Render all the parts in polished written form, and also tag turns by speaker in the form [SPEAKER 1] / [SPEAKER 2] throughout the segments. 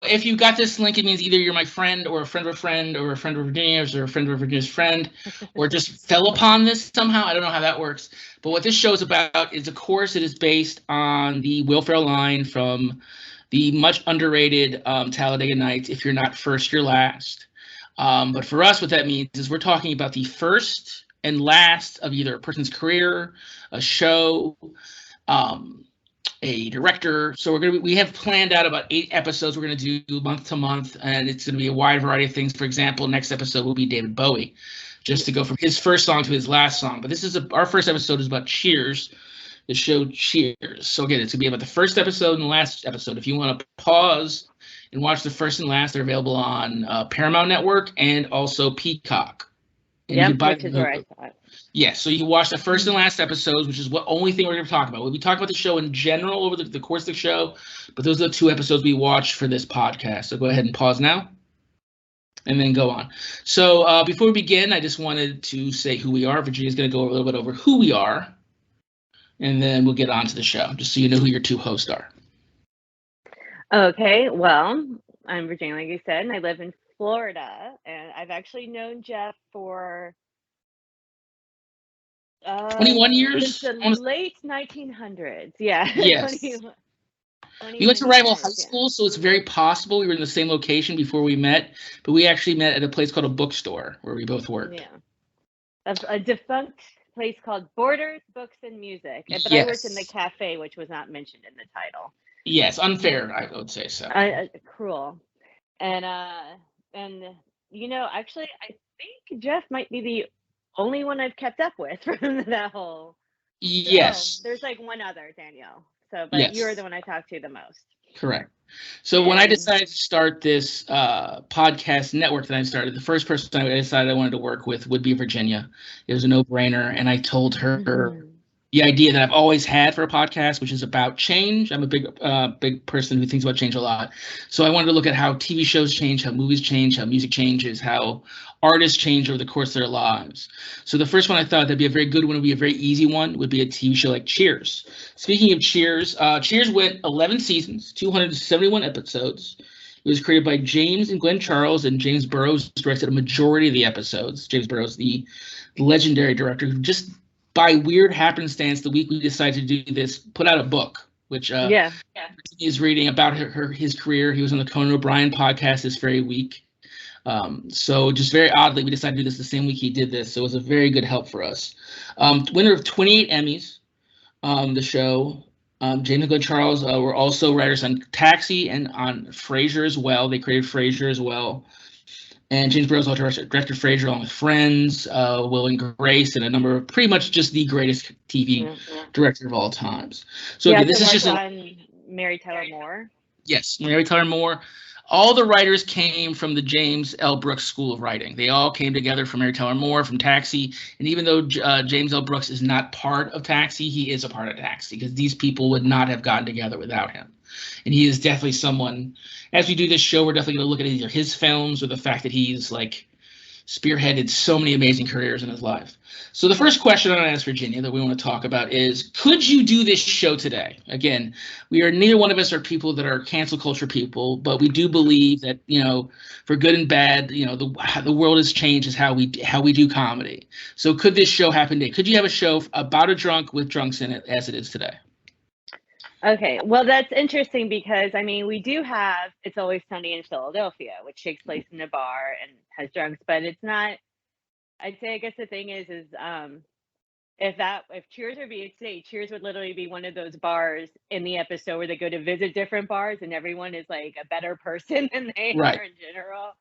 [SPEAKER 1] if you got this link, it means either you're my friend or a friend of a friend or a friend of Virginia's or a friend of Virginia's friend, or just fell upon this somehow. I don't know how that works. But what this show is about is, of course, it is based on the Will Ferrell line from the much underrated Talladega Nights. If you're not first, you're last. But for us, what that means is we're talking about the first and last of either a person's career, a show, um, a director. So we have planned out about 8 episodes we're going to do month to month, and it's going to be a wide variety of things. For example, next episode will be David Bowie, just to go from his first song to his last song. But this is our first episode is about Cheers, the show Cheers. So again, it's going to be about the first episode and the last episode. If you want to pause and watch the first and last, they're available on Paramount Network and also Peacock. And
[SPEAKER 2] which is where I saw it.
[SPEAKER 1] Yes, so you can watch the first and last episodes, which is what only thing we're going to talk about. We'll be talking about the show in general over the course of the show, but those are the 2 episodes we watched for this podcast. So go ahead and pause now, and then go on. So before we begin, I just wanted to say who we are. Virginia's going to go a little bit over who we are, and then we'll get on to the show, just so you know who your 2 hosts are.
[SPEAKER 2] Okay, well, I'm Virginia, like you said, and I live in Florida, and I've actually known Jeff for
[SPEAKER 1] 21 years?
[SPEAKER 2] Since the late 1900s, yeah.
[SPEAKER 1] Yes.
[SPEAKER 2] 21
[SPEAKER 1] We went to rival high
[SPEAKER 2] years,
[SPEAKER 1] school, so it's very possible we were in the same location before we met, but we actually met at a place called a bookstore where we both worked.
[SPEAKER 2] Yeah. A defunct place called Borders Books and Music, but
[SPEAKER 1] Yes.
[SPEAKER 2] I worked in the cafe, which was not mentioned in the title.
[SPEAKER 1] Yes, unfair, I would say so.
[SPEAKER 2] Cruel. And you know, actually, I think Jeff might be the only one I've kept up with from that whole.
[SPEAKER 1] Yes.
[SPEAKER 2] There's like one other, Danielle. So, but
[SPEAKER 1] Yes.
[SPEAKER 2] you're the one I talk to the most.
[SPEAKER 1] Correct. So when I decided to start this podcast network that I started, the first person I decided I wanted to work with would be Virginia. It was a no-brainer, and I told her the idea that I've always had for a podcast, which is about change. I'm a big person who thinks about change a lot. So I wanted to look at how TV shows change, how movies change, how music changes, how artists change over the course of their lives. So the first one I thought that'd be a very good one, would be a very easy one, would be a TV show like Cheers. Speaking of Cheers, Cheers went 11 seasons, 271 episodes. It was created by James and Glenn Charles, and James Burrows directed a majority of the episodes. James Burrows, the legendary director, who just by weird happenstance, the week we decided to do this, put out a book, which is reading about his career. He was on the Conan O'Brien podcast this very week. So just very oddly, we decided to do this the same week he did this. So it was a very good help for us. Winner of 28 Emmys, the show. James and Glenn Charles were also writers on Taxi and on Frasier as well. They created Frasier as well. And James Burrows also directed Frasier along with Friends, Will and Grace, and a number of pretty much just the greatest TV director of all times. So this is just
[SPEAKER 2] on Mary Tyler Moore.
[SPEAKER 1] Yes, Mary Tyler Moore. All the writers came from the James L. Brooks School of Writing. They all came together from Mary Tyler Moore, from Taxi. And even though James L. Brooks is not part of Taxi, he is a part of Taxi, because these people would not have gotten together without him. And he is definitely someone, as we do this show, we're definitely going to look at either his films or the fact that he's like spearheaded so many amazing careers in his life. So the first question I'm going to ask Virginia that we want to talk about is, could you do this show today? Again, neither one of us are people that are cancel culture people, but we do believe that, you know, for good and bad, you know, the world has changed is how we do comedy. So could this show happen today? Could you have a show about a drunk with drunks in it as it is today?
[SPEAKER 2] Okay, well, that's interesting because, I mean, we do have It's Always Sunny in Philadelphia, which takes place in a bar and has drunks, but it's not, I'd say, I guess the thing is if Cheers were being today, Cheers would literally be one of those bars in the episode where they go to visit different bars and everyone is like a better person than they are in general.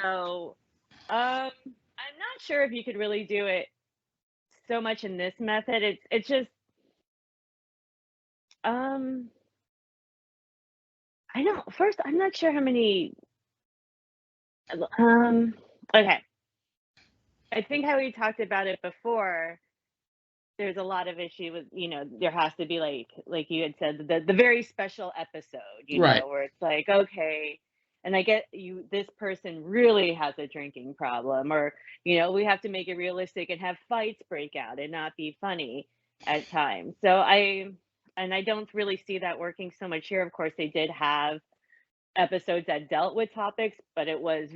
[SPEAKER 2] So I'm not sure if you could really do it so much in this method. It's just I'm not sure how many okay. I think how we talked about it before, there's a lot of issue with, you know, there has to be like you had said, the very special episode, you know, where it's like, okay, and I get you, this person really has a drinking problem, or, you know, we have to make it realistic and have fights break out and not be funny at times. So I don't really see that working so much here. Of course, they did have episodes that dealt with topics, but it was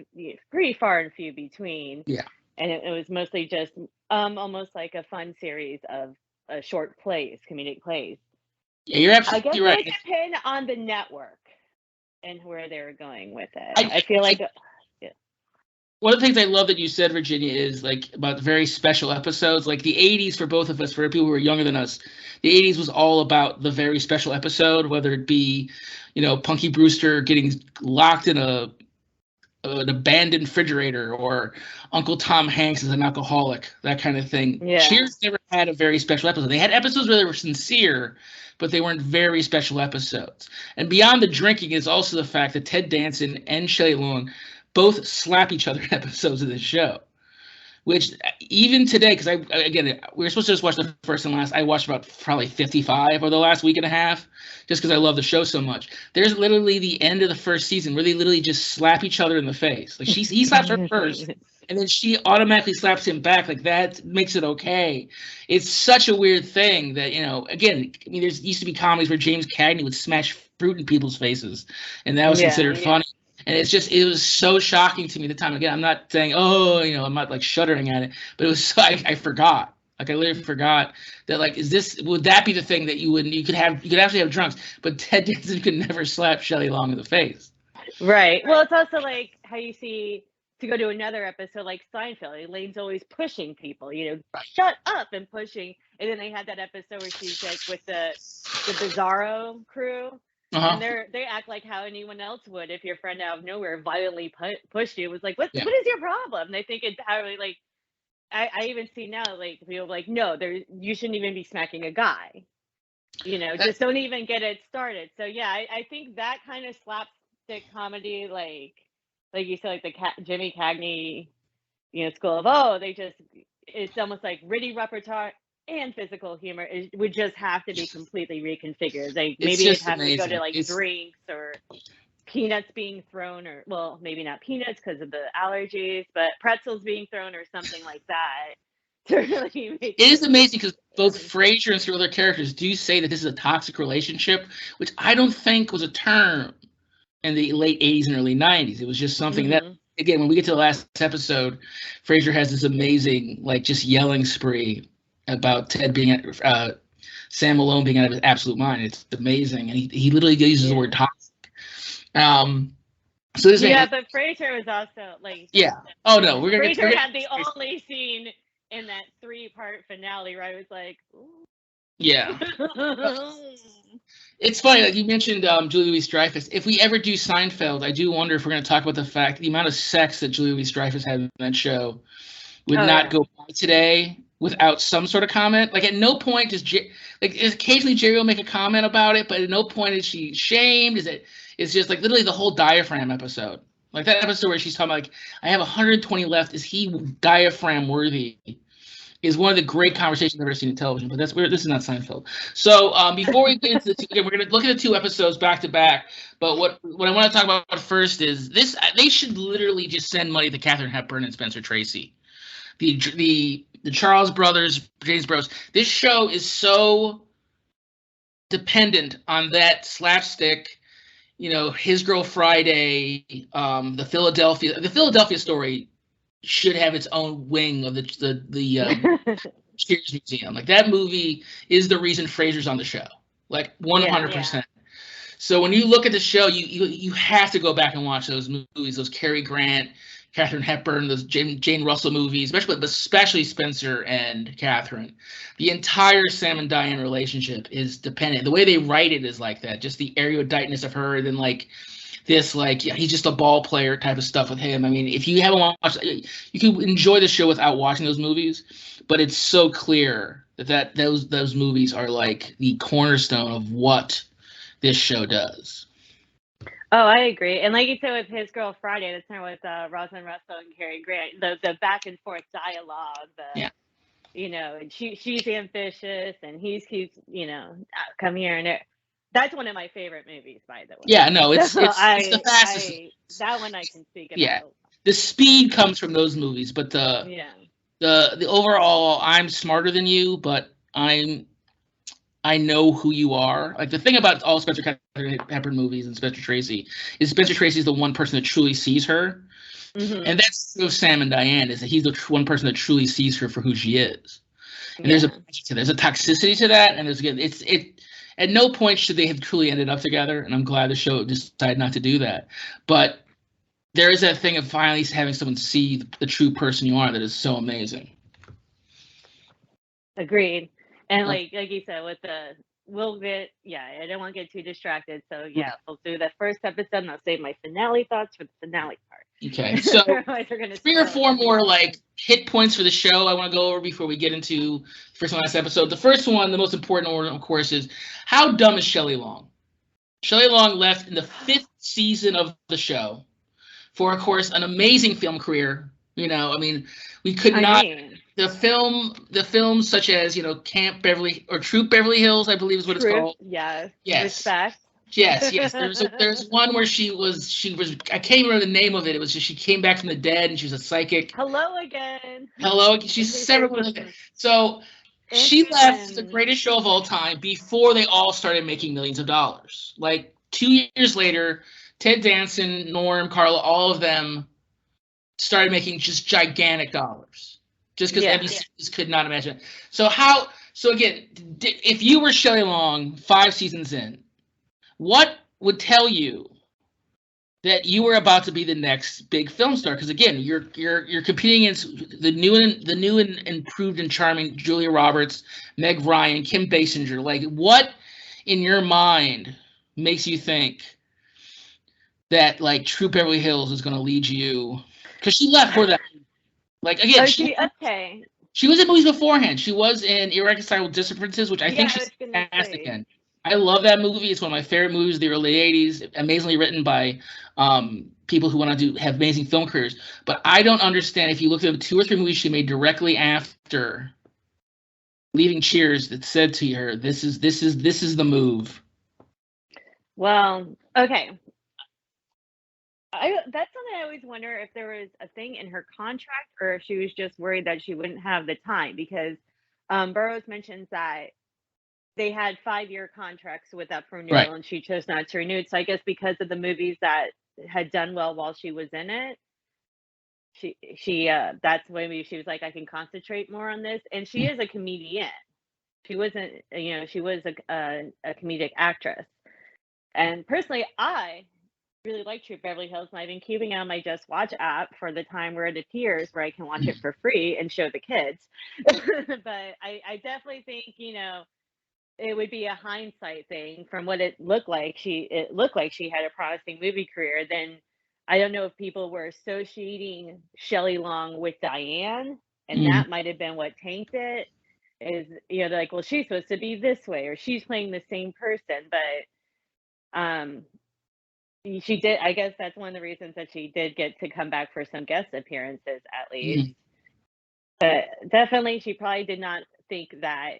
[SPEAKER 2] pretty far and few between.
[SPEAKER 1] Yeah.
[SPEAKER 2] And it was mostly just almost like a fun series of short plays, comedic plays.
[SPEAKER 1] Yeah, you're
[SPEAKER 2] I
[SPEAKER 1] absolutely
[SPEAKER 2] guess it
[SPEAKER 1] right.
[SPEAKER 2] would depend on the network and where they were going with it. I feel like
[SPEAKER 1] one of the things I love that you said, Virginia, is like about very special episodes. Like the 80s for both of us, for people who are younger than us, the 80s was all about the very special episode, whether it be, Punky Brewster getting locked in an abandoned refrigerator, or Uncle Tom Hanks is an alcoholic, that kind of thing.
[SPEAKER 2] Yeah.
[SPEAKER 1] Cheers never had a very special episode. They had episodes where they were sincere, but they weren't very special episodes. And beyond the drinking is also the fact that Ted Danson and Shelley Long both slap each other in episodes of this show, which even today, because we were supposed to just watch the first and last. I watched about probably 55 over the last week and a half, just because I love the show so much. There's literally the end of the first season where they literally just slap each other in the face. Like he slaps her first, and then she automatically slaps him back. Like that makes it okay. It's such a weird thing that, again, I mean, there used to be comedies where James Cagney would smash fruit in people's faces, and that was considered funny. And it was so shocking to me at the time. Again, I'm not saying, I'm not like shuddering at it, but it was so, I forgot. Like I literally forgot that, like, would that be the thing that you could actually have drunks, but Ted Danson could never slap Shelley Long in the face.
[SPEAKER 2] Right. Well, it's also like how you see, to go to another episode like Seinfeld, Elaine's always pushing people, shut up and pushing. And then they had that episode where she's like with the Bizarro crew. And they act like how anyone else would if your friend out of nowhere violently pushed you. It was like, what is your problem? They think it's how, like, I even see now, like, people like, no, you shouldn't even be smacking a guy. Just don't even get it started. So yeah, I think that kind of slapstick comedy, like you said, like the Jimmy Cagney, school of it's almost like witty repertoire and physical humor would just have to be completely reconfigured. Like maybe it'd have to go to like drinks or peanuts being thrown, or well, maybe not peanuts because of the allergies, but pretzels being thrown or something like that. To really make
[SPEAKER 1] it is amazing because both Frasier and several other characters do say that this is a toxic relationship, which I don't think was a term in the late 80s and early 90s. It was just something that, again, when we get to the last episode, Frasier has this amazing, like, just yelling spree about Ted being Sam Malone being out of his absolute mind. It's amazing, and he literally uses the word toxic. So this
[SPEAKER 2] but Frasier was also like
[SPEAKER 1] Frasier
[SPEAKER 2] had the only scene in that 3-part finale, right? It was like, ooh.
[SPEAKER 1] Yeah. It's funny, like you mentioned Julia Louis-Dreyfus. If we ever do Seinfeld, I do wonder if we're going to talk about the fact the amount of sex that Julia Louis-Dreyfus had in that show would not go by today without some sort of comment. Like at no point does occasionally Jerry will make a comment about it, but at no point is she shamed. It's just like literally the whole diaphragm episode. Like that episode where she's talking about, like, I have 120 left. Is he diaphragm worthy? Is one of the great conversations I've ever seen in television, but this is not Seinfeld. So before we get into the again, we're going to look at the 2 episodes back to back. But what I want to talk about first is this: they should literally just send money to Katharine Hepburn and Spencer Tracy, the Charles brothers, James Bros. This show is so dependent on that slapstick. His Girl Friday, the Philadelphia Story should have its own wing of the Cheers Museum. Like that movie is the reason Frasier's on the show, like 100%. Yeah. So when you look at the show, you have to go back and watch those movies, those Cary Grant, Katharine Hepburn, those Jane Russell movies, especially Spencer and Katharine. The entire Sam and Diane relationship is dependent. The way they write it is like that, just the eruditeness of her, and then like this, like, he's just a ball player type of stuff with him. I mean, if you haven't watched, you can enjoy the show without watching those movies, but it's so clear that those movies are like the cornerstone of what this show does.
[SPEAKER 2] Oh, I agree. And like you said with His Girl Friday, that's not with Rosalind Russell and Cary Grant, the back and forth dialogue, and she's ambitious and he keeps, come here and there. That's one of my favorite movies, by the way.
[SPEAKER 1] Yeah, no, it's the fastest.
[SPEAKER 2] That one I can speak about.
[SPEAKER 1] Yeah, the speed comes from those movies, but the overall, I'm smarter than you, but I'm I know who you are. Like the thing about all Spencer Hepburn movies and Spencer Tracy is Spencer Tracy is the one person that truly sees her. And that's true of Sam and Diane, is that he's the one person that truly sees her for who she is. And there's a toxicity to that, and it's at no point should they have truly ended up together, and I'm glad the show decided not to do that. But there is that thing of finally having someone see the true person you are that is so amazing.
[SPEAKER 2] Agreed. And like you said, with I don't want to get too distracted. So we'll do the first episode, and I'll save my finale thoughts for the finale part.
[SPEAKER 1] Okay, so 3 or 4 more like hit points for the show I want to go over before we get into the first and last episode. The first one, the most important one, of course, is how dumb is Shelley Long? Shelley Long left in the 5th season of the show for, of course, an amazing film career. You know, I mean, we could not. The films such as, Camp Beverly or Troop Beverly Hills, I believe is what it's called.
[SPEAKER 2] Yes.
[SPEAKER 1] Respect. Yes. There's one where she was I can't remember the name of it. It was just she came back from the dead and she was a psychic.
[SPEAKER 2] Hello again.
[SPEAKER 1] She's several. So she left the greatest show of all time before they all started making millions of dollars. Like 2 years later, Ted Danson, Norm, Carla, all of them started making just gigantic dollars. Just because NBC just could not imagine it. So again, if you were Shelley Long 5 seasons in, what would tell you that you were about to be the next big film star? Because again, you're competing against the new and improved and charming Julia Roberts, Meg Ryan, Kim Basinger. Like, what in your mind makes you think that like Troop Beverly Hills is going to lead you? Because she left for that. Like again, she was in movies beforehand. She was in Irreconcilable Differences, which I think she's fantastic in. I love that movie. It's one of my favorite movies of the early 80s, amazingly written by people who want to have amazing film careers. But I don't understand, if you look at the 2 or 3 movies she made directly after leaving Cheers, that said to her, this is the move.
[SPEAKER 2] Well, okay. That's something I always wonder, if there was a thing in her contract or if she was just worried that she wouldn't have the time, because Burroughs mentions that they had 5-year contracts with up for renewal, and she chose not to renew it. So I guess because of the movies that had done well while she was in it, she that's when she was like, I can concentrate more on this. And she is a comedian. She wasn't, she was a comedic actress. And personally, I really like Troop Beverly Hills, and I've been keeping it on my Just Watch app for the time we're at the tiers where I can watch it for free and show the kids. But I definitely think, it would be a hindsight thing from what it looked like. It looked like she had a promising movie career. Then I don't know if people were associating Shelley Long with Diane, and that might have been what tanked it. Is, they're like, well, she's supposed to be this way, or she's playing the same person. But she did. I guess that's one of the reasons that she did get to come back for some guest appearances, at least. But definitely, she probably did not think that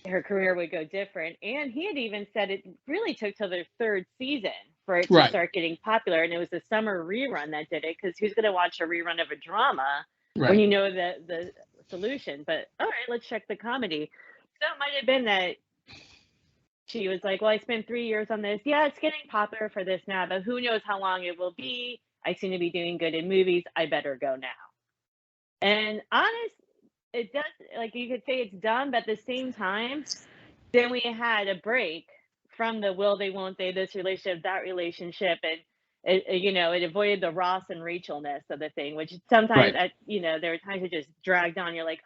[SPEAKER 2] her career would go different. And he had even said it really took till their 3rd season for it to start getting popular. And it was the summer rerun that did it, because who's going to watch a rerun of a drama when you know the solution? But all right, let's check the comedy. So it might have been that she was like, well, I spent 3 years on this. Yeah, it's getting popular for this now, but who knows how long it will be. I seem to be doing good in movies. I better go now. And it does, like, you could say it's dumb, but at the same time, then we had a break from the will they, won't they, this relationship, that relationship, and it avoided the Ross and Rachelness of the thing, which sometimes there are times it just dragged on. You're like,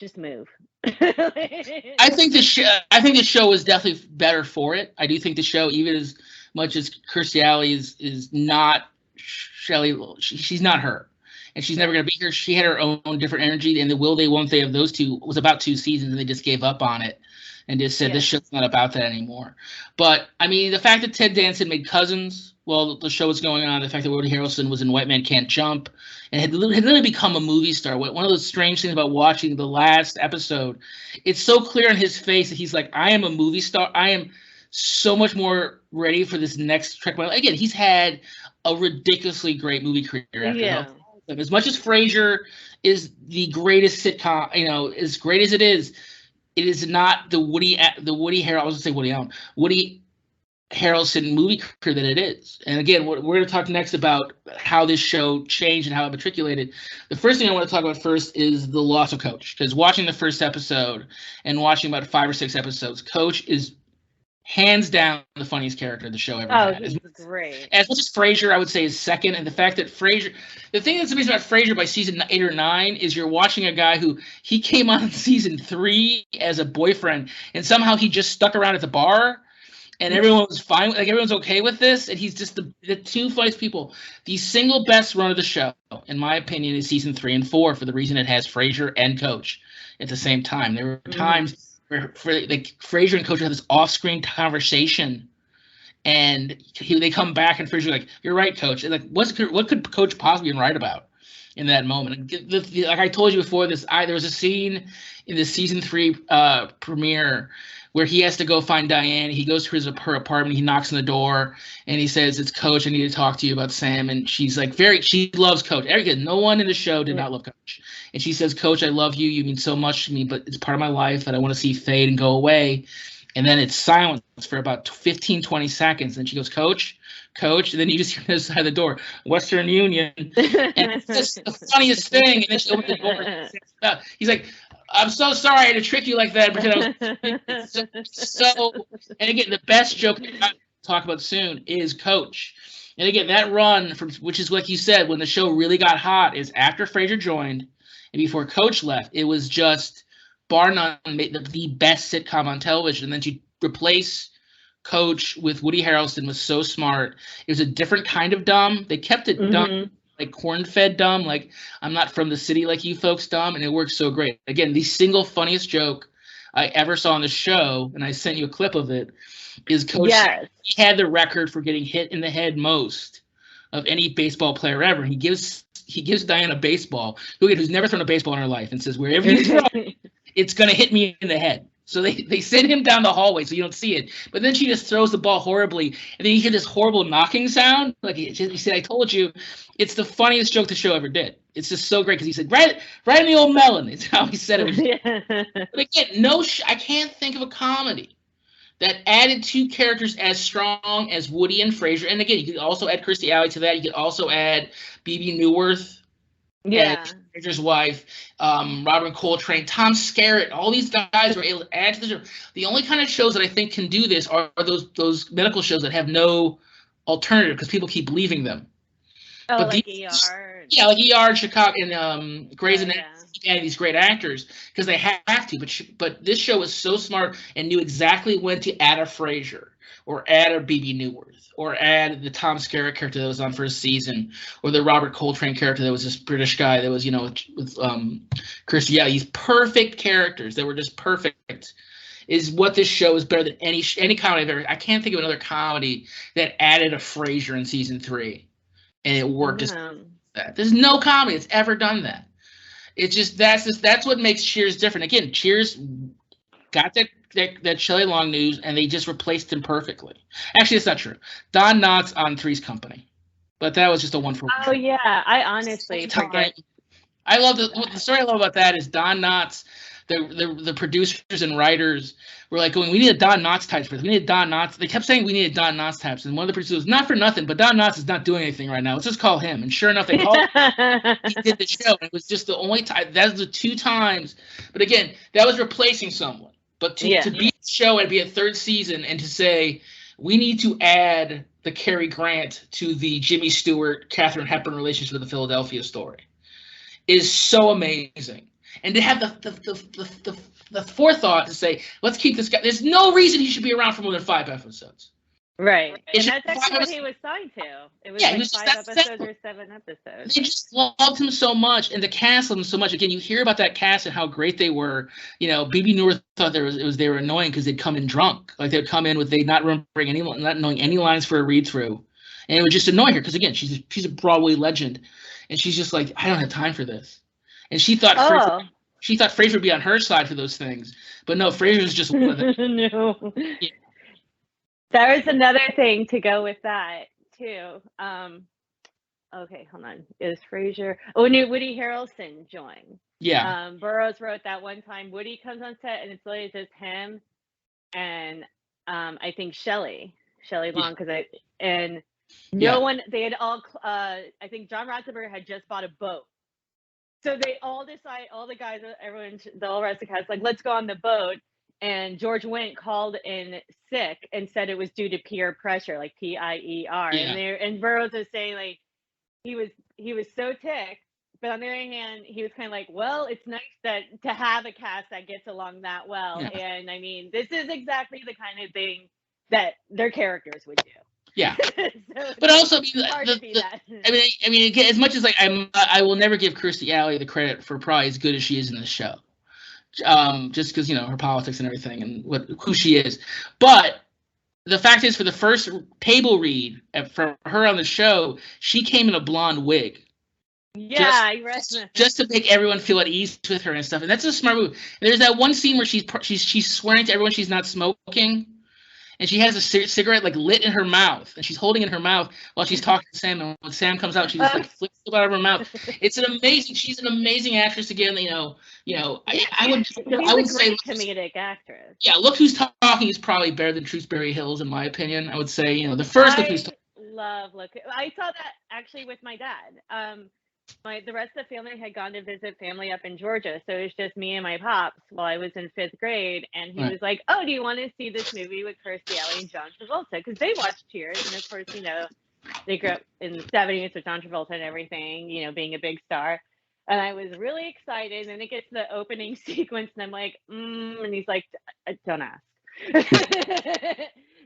[SPEAKER 2] just move.
[SPEAKER 1] I think the show was definitely better for it. I do think the show, even as much as Kirstie Alley is not Shelley, she's not her. And she's never going to be here. She had her own different energy, and the will they, won't they of those two was about 2 seasons, and they just gave up on it and just said this show's not about that anymore. But I mean, the fact that Ted Danson made Cousins while the show was going on, the fact that Woody Harrelson was in White Man Can't Jump, and had literally become a movie star. One of those strange things about watching the last episode, it's so clear on his face that he's like, I am a movie star. I am so much more ready for this next trek. Again, he's had a ridiculously great movie career after As much as Frasier is the greatest sitcom, as great as it is, it is not the Woody Harrelson. I was gonna say Woody Allen, Woody Harrelson movie career that it is. And again, we're going to talk next about how this show changed and how it matriculated. The first thing I want to talk about first is the loss of Coach, because watching the first episode and watching about 5 or 6 episodes, Coach is hands down the funniest character the show ever had.
[SPEAKER 2] He's great.
[SPEAKER 1] As much as Frasier, I would say, is second. And the fact that Frasier, the thing that's amazing about Frasier by season 8 or 9 is you're watching a guy who he came on in season 3 as a boyfriend, and somehow he just stuck around at the bar. And everyone was fine, like everyone's okay with this, and he's just the two funniest people. The single best run of the show, in my opinion, is season 3 and 4 for the reason it has Frasier and Coach at the same time. There were times where Frasier and Coach had this off-screen conversation, and they come back and Frasier's like, "You're right, Coach." And like, what could Coach possibly be right about in that moment? Like I told you before, there was a scene in the season 3 premiere where he has to go find Diane. He goes to her apartment. He knocks on the door, and he says, "It's Coach. I need to talk to you about Sam." And she's like, she loves Coach. No one in the show did not love Coach. And she says, "Coach, I love you. You mean so much to me, but it's part of my life that I want to see fade and go away." And then it's silence for about 15, 20 seconds. And she goes, "Coach, Coach." And then you just hear this side of the door, "Western Union." And it's just the funniest thing. And then she opens the door. He's like, "I'm so sorry I had to trick you like that." Because and again, the best joke we're going to talk about soon is Coach. And again, that run, which is like you said, when the show really got hot, is after Frasier joined and before Coach left. It was just, bar none, the best sitcom on television. And then to replace Coach with Woody Harrelson was so smart. It was a different kind of dumb. They kept it dumb, like corn-fed dumb, like I'm not from the city like you folks dumb, and it works so great. Again, the single funniest joke I ever saw on the show, and I sent you a clip of it, is Coach. Yes. He had the record for getting hit in the head most of any baseball player ever. He gives Diane a baseball, who's never thrown a baseball in her life, and says, "Wherever you throw it, it's going to hit me in the head." So they send him down the hallway so you don't see it. But then she just throws the ball horribly. And then you hear this horrible knocking sound. Like he said, "I told you." It's the funniest joke the show ever did. It's just so great because he said, right in the old melon. It's how he said it. But again, I can't think of a comedy that added 2 characters as strong as Woody and Frasier. And again, you could also add Kirstie Alley to that. You could also add Bebe Neuwirth. Yeah, Frasier's wife, Robert Coltrane, Tom Skerritt, all these guys were able to add to the show. The only kind of shows that I think can do this are those medical shows that have no alternative because people keep leaving them.
[SPEAKER 2] Oh, but like ER.
[SPEAKER 1] Yeah, like ER, Chicago, and Grey's Anatomy. Yeah, these great actors because they have to. But this show was so smart and knew exactly when to add a Frasier or add a Bebe Neuwirth or add the Tom Skerritt character that was on first season or the Robert Coltrane character that was this British guy that was, with Kirstie Alley. These perfect characters that were just perfect is what this show is better than any comedy I've ever. I can't think of another comedy that added a Frasier in season 3 and it worked just that. There's no comedy that's ever done that. It's just that's what makes Cheers different. Again, Cheers got that Shelley Long news and they just replaced him perfectly. Actually, it's not true. Don Knotts on Three's Company, but that was just a 1-for-1.
[SPEAKER 2] Oh yeah, I honestly forget.
[SPEAKER 1] I love the story I love about that is Don Knotts. The producers and writers were like going, "We need a Don Knotts type for this. We need a Don Knotts." They kept saying we needed Don Knotts types, and one of the producers was, "Not for nothing, but Don Knotts is not doing anything right now. Let's just call him." And sure enough, they called him. He did the show. And it was just the only time. That's the 2 times. But again, that was replacing someone. But to be a show and be a 3rd season and to say we need to add the Cary Grant to the Jimmy Stewart, Katharine Hepburn relationship with the Philadelphia story is so amazing. And to have the forethought to say, let's keep this guy. There's no reason he should be around for more than 5 episodes.
[SPEAKER 2] Right. And that's actually what he was signed to. It was like 5 episodes or 7 episodes.
[SPEAKER 1] They just loved him so much, and the cast loved him so much. Again, you hear about that cast and how great they were. Bebe Neuwirth thought they were annoying because they'd come in drunk. Like they'd come in with not knowing any lines for a read through. And it would just annoy her because again, she's a Broadway legend. And she's just like, I don't have time for this. And she thought Frasier would be on her side for those things. But no, Frasier's just one of them.
[SPEAKER 2] No. Yeah. There was another thing to go with that too. okay, hold on. Is Frasier? Oh, no, Woody Harrelson joined.
[SPEAKER 1] Yeah.
[SPEAKER 2] Burroughs wrote that one time Woody comes on set and it's literally just him and I think Shelley
[SPEAKER 1] Yeah.
[SPEAKER 2] Long, and
[SPEAKER 1] Yeah.
[SPEAKER 2] no one, they had all I think John Ratzenberger had just bought a boat. So they all decide, all the guys, everyone, the whole rest of the cast, like, let's go on the boat. And George Wendt called in sick and said it was due to peer pressure, like PIER.
[SPEAKER 1] Yeah.
[SPEAKER 2] And Burroughs was saying like he was so ticked, but on the other hand, he was kind of like, well, it's nice that to have a cast that gets along that well.
[SPEAKER 1] Yeah.
[SPEAKER 2] And I mean, this is exactly the kind of thing that their characters would do.
[SPEAKER 1] Yeah.
[SPEAKER 2] So
[SPEAKER 1] But also,
[SPEAKER 2] hard to be that.
[SPEAKER 1] I mean, again, as much as like I will never give Kirstie Alley the credit for probably as good as she is in the show, just because her politics and everything and who she is. But the fact is, for the first table read for her on the show, she came in a blonde wig.
[SPEAKER 2] Yeah,
[SPEAKER 1] just to make everyone feel at ease with her and stuff, and that's a smart move. And there's that one scene where she's swearing to everyone she's not smoking. And she has a cigarette like lit in her mouth, and she's holding it in her mouth while she's talking to Sam. And when Sam comes out, she just like flicks it out of her mouth. She's an amazing actress again. I would say
[SPEAKER 2] comedic actress.
[SPEAKER 1] Yeah, Look Who's Talking is probably better than Shrewsbury Hills in my opinion. I would say the first Look Who's Talking.
[SPEAKER 2] I saw that actually with my dad. The rest of the family had gone to visit family up in Georgia, so it was just me and my pops while I was in 5th grade, and he was like, "Oh, do you want to see this movie with Kirstie Alley and John Travolta?" Because they watched Cheers, and of course, they grew up in the 70s with John Travolta and everything, being a big star. And I was really excited, and it gets to the opening sequence, and I'm like, and he's like, "Don't ask."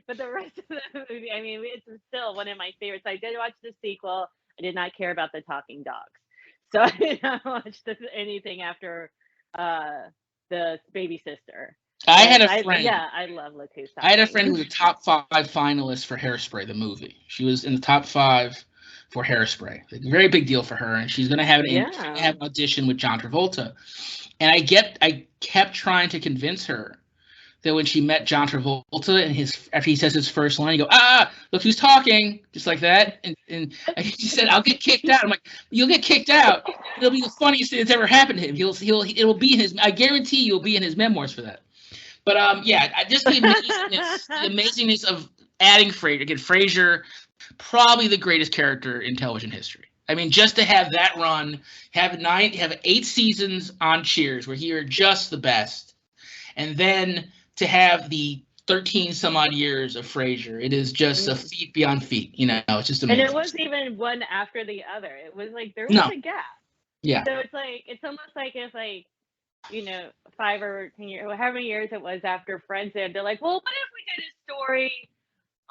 [SPEAKER 2] But the rest of the movie, I mean, it's still one of my favorites. I did watch the sequel. I did not care about the talking dogs. So I did not watch anything after the baby sister.
[SPEAKER 1] I had a friend.
[SPEAKER 2] I love Look Who's Talking.
[SPEAKER 1] I had a friend who was a top 5 finalist for Hairspray, the movie. She was in the top 5 for Hairspray. Like, a very big deal for her, and she's going to have an audition with John Travolta. And I kept trying to convince her that when she met John Travolta and after he says his first line, you go, look who's talking, just like that. And she said, I'll get kicked out. I'm like, you'll get kicked out. It'll be the funniest thing that's ever happened to him. It'll be in his, I guarantee you'll be in his memoirs for that. But just the amazingness of adding Frasier. Again, Frasier, probably the greatest character in television history. I mean, just to have that run, have 8 seasons on Cheers where he are just the best, and then to have the 13 some odd years of Frasier, it is just a feat beyond feat. It's just amazing.
[SPEAKER 2] And it wasn't even one after the other. It was like there was a gap.
[SPEAKER 1] Yeah.
[SPEAKER 2] So it's almost like if 5 or 10 years, however many years it was after Friends, they're like, well, what if we did a story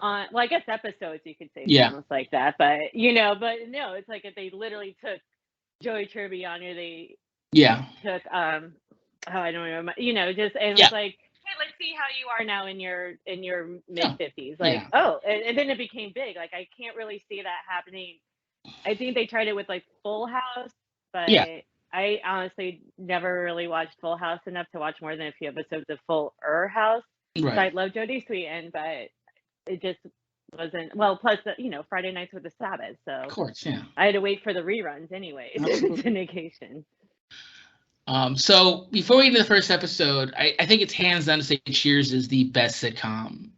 [SPEAKER 2] on, well, I guess episodes you could say, almost like that, but but no, it's like if they literally took Joey Tribbiani, they took I don't remember, it's like, hey, let's see how you are now in your mid-50s. And then it became big. Like, I can't really see that happening. I think they tried it with like Full House, but I honestly never really watched Full House enough to watch more than a few episodes of Fuller House.
[SPEAKER 1] Right.
[SPEAKER 2] So I love Jodie Sweetin, but it just wasn't, well, plus Friday Nights with the Sabbath. So
[SPEAKER 1] of course,
[SPEAKER 2] I had to wait for the reruns anyway. Syndication.
[SPEAKER 1] So before we get into the first episode, I think it's hands down to say Cheers is the best sitcom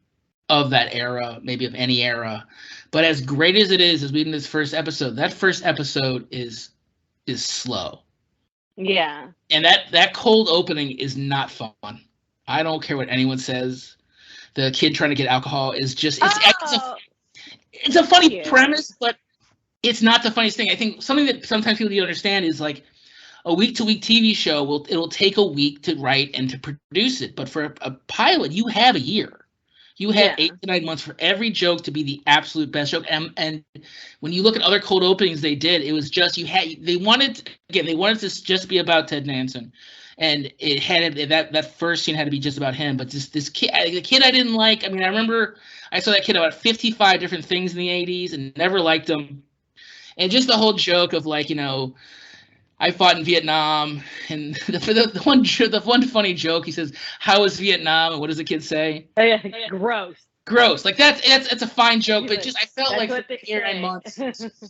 [SPEAKER 1] of that era, maybe of any era. But as great as it is, as we in this first episode, that first episode is slow.
[SPEAKER 2] Yeah.
[SPEAKER 1] And that cold opening is not fun. I don't care what anyone says. The kid trying to get alcohol is just it's a funny premise, but it's not the funniest thing. I think something that sometimes people don't understand is like a week-to-week TV show it'll take a week to write and to produce it, but for a pilot, you have a year. You have 8 to 9 months for every joke to be the absolute best joke. And when you look at other cold openings they did, it was just they wanted to just be about Ted Danson, and it had that first scene had to be just about him. But this kid, the kid I didn't like. I mean, I remember I saw that kid about 55 different things in the 80s and never liked him, and just the whole joke of like I fought in Vietnam, and the one funny joke, he says, "How was Vietnam?" And what does the kid say?
[SPEAKER 2] Gross.
[SPEAKER 1] gross. Like that's a fine joke, but just I felt
[SPEAKER 2] That's
[SPEAKER 1] like
[SPEAKER 2] what
[SPEAKER 1] for
[SPEAKER 2] they
[SPEAKER 1] 8 or 9
[SPEAKER 2] say.
[SPEAKER 1] months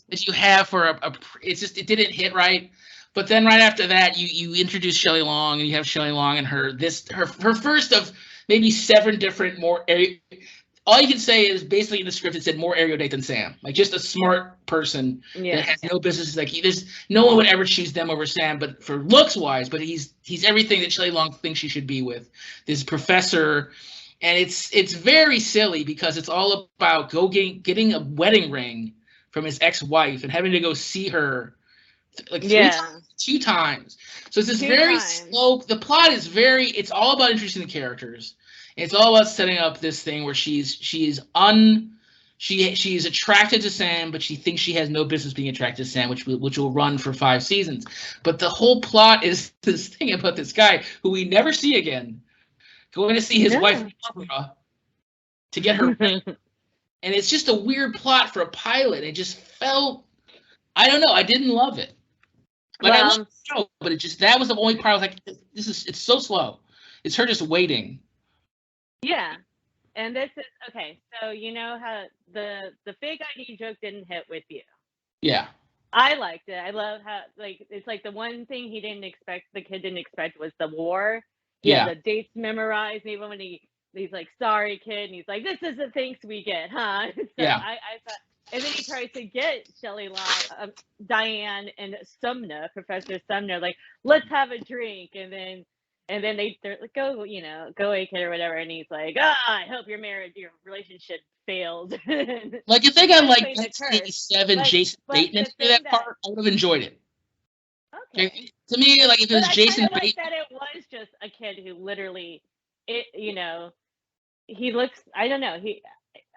[SPEAKER 1] that you have for it didn't hit right. But then right after that, you introduce Shelley Long, and you have Shelley Long and her first of maybe 7 different more. All you can say is basically in the script it said more erudite than Sam, like just a smart person that has no business. Like there's no one would ever choose them over Sam, but for looks wise, but he's everything that Shelley Long thinks she should be with this professor. And it's very silly because it's all about getting a wedding ring from his ex-wife and having to go see her like 2 times. So it's this very slow. The plot is it's all about introducing the characters. It's all about setting up this thing where she's attracted to Sam, but she thinks she has no business being attracted to Sam, which will run for 5 seasons. But the whole plot is this thing about this guy who we never see again, going to see his wife Barbara to get her ring. And it's just a weird plot for a pilot. It just felt, I don't know, I didn't love it. Like I loved the show, but that was the only part I was like, it's so slow. It's her just waiting.
[SPEAKER 2] Yeah. And this is okay, so you know how the fake ID joke didn't hit with you.
[SPEAKER 1] Yeah.
[SPEAKER 2] I liked it. I love how it's like the one thing the kid didn't expect was the war. He had the dates memorized, and even when he's like, sorry kid, and he's like, this is the things we get, huh? So I thought, and then he tries to get Shelley Long, Diane and Professor Sumner, like, let's have a drink, and then they're like, go away kid or whatever, and he's like, I hope your relationship failed.
[SPEAKER 1] Like if they got like 1987 Jason Bateman for that part, I would have enjoyed it.
[SPEAKER 2] Okay.
[SPEAKER 1] To me, like if it was Jason Bateman,
[SPEAKER 2] that it was just a kid who literally, he looks. I don't know.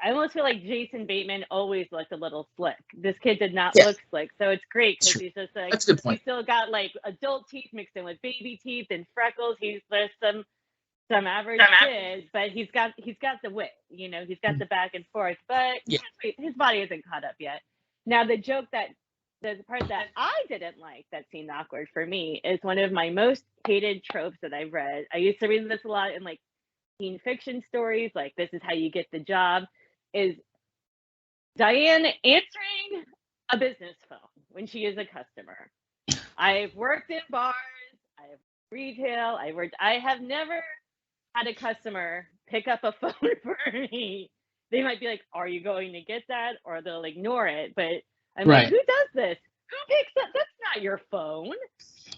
[SPEAKER 2] I almost feel like Jason Bateman always looked a little slick. This kid did not look slick, so it's great because he's just like,
[SPEAKER 1] that's a good point.
[SPEAKER 2] He's still got like adult teeth mixed in with baby teeth and freckles. There's some average kid, but he's got the wit. He's got the back and forth, but his body isn't caught up yet. Now the part that I didn't like that seemed awkward for me is one of my most hated tropes that I've read. I used to read this a lot in like teen fiction stories, like this is how you get the job, is Diane answering a business phone when she is a customer. I've worked in bars, I have retail, I have never had a customer pick up a phone for me. They might be like, are you going to get that? Or they'll ignore it, but I'm like, who does this? Who picks up? That's not your phone.